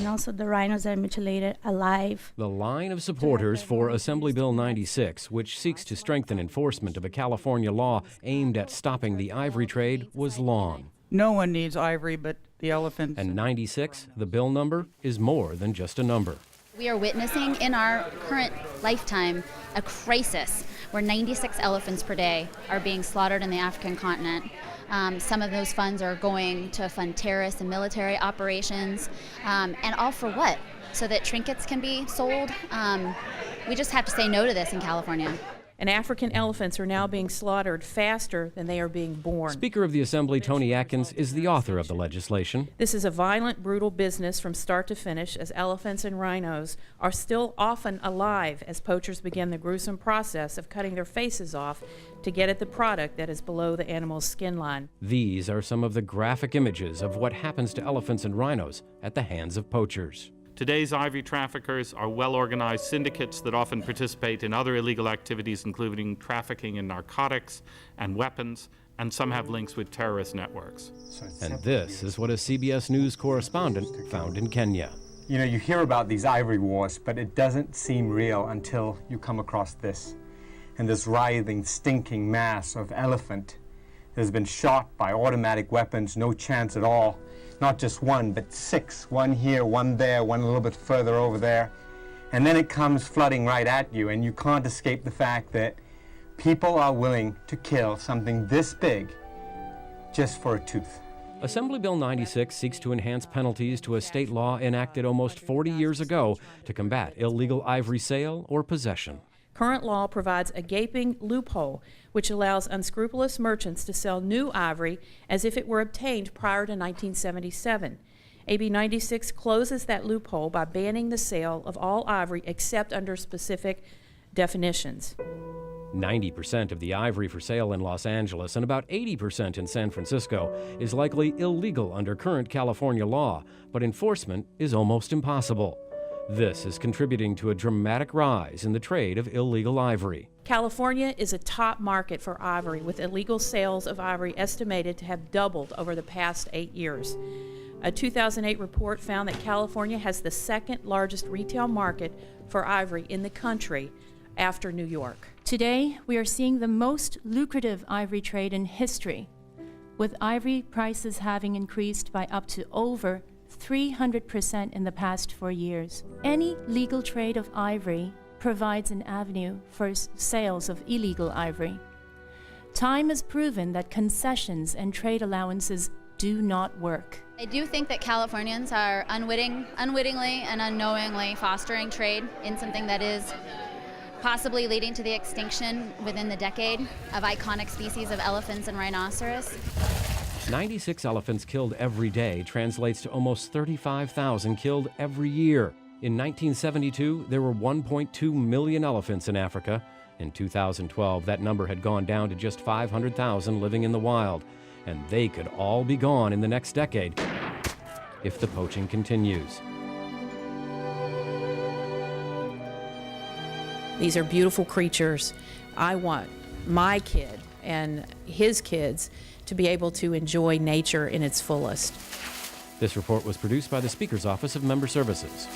and also the rhinos that are mutilated alive. The line of supporters for Assembly Bill 96, which seeks to strengthen enforcement of a California law aimed at stopping the ivory trade, was long. No one needs ivory but the elephants. And 96, the bill number, is more than just a number. We are witnessing in our current lifetime a crisis where 96 elephants per day are being slaughtered in the African continent. Some of those funds are going to fund terrorist and military operations, and all for what? So that trinkets can be sold? We just have to say no to this in California. And African elephants are now being slaughtered faster than they are being born. Speaker of the Assembly Tony Atkins is the author of the legislation. This is a violent, brutal business from start to finish, as elephants and rhinos are still often alive as poachers begin the gruesome process of cutting their faces off to get at the product that is below the animal's skin line. These are some of the graphic images of what happens to elephants and rhinos at the hands of poachers. Today's ivory traffickers are well-organized syndicates that often participate in other illegal activities, including trafficking in narcotics and weapons, and some have links with terrorist networks. And this is what a CBS News correspondent found in Kenya. You know, you hear about these ivory wars, but it doesn't seem real until you come across this. And this writhing, stinking mass of elephant that has been shot by automatic weapons, no chance at all. Not just one, but 6. One here, one there, one a little bit further over there. And then it comes flooding right at you, and you can't escape the fact that people are willing to kill something this big just for a tooth. Assembly Bill 96 seeks to enhance penalties to a state law enacted almost 40 years ago to combat illegal ivory sale or possession. Current law provides a gaping loophole which allows unscrupulous merchants to sell new ivory as if it were obtained prior to 1977. AB 96 closes that loophole by banning the sale of all ivory except under specific definitions. 90% of the ivory for sale in Los Angeles and about 80% in San Francisco is likely illegal under current California law, but enforcement is almost impossible. This is contributing to a dramatic rise in the trade of illegal ivory. California is a top market for ivory, with illegal sales of ivory estimated to have doubled over the past 8 years. A 2008 report found that California has the second largest retail market for ivory in the country after New York. Today, we are seeing the most lucrative ivory trade in history, with ivory prices having increased by up to over 300% in the past 4 years. Any legal trade of ivory provides an avenue for sales of illegal ivory. Time has proven that concessions and trade allowances do not work. I do think that Californians are unwittingly and unknowingly fostering trade in something that is possibly leading to the extinction within the decade of iconic species of elephants and rhinoceros. 96 elephants killed every day translates to almost 35,000 killed every year. In 1972, there were 1.2 million elephants in Africa. In 2012, that number had gone down to just 500,000 living in the wild, and they could all be gone in the next decade if the poaching continues. These are beautiful creatures. I want my kid and his kids to be able to enjoy nature in its fullest. This report was produced by the Speaker's Office of Member Services.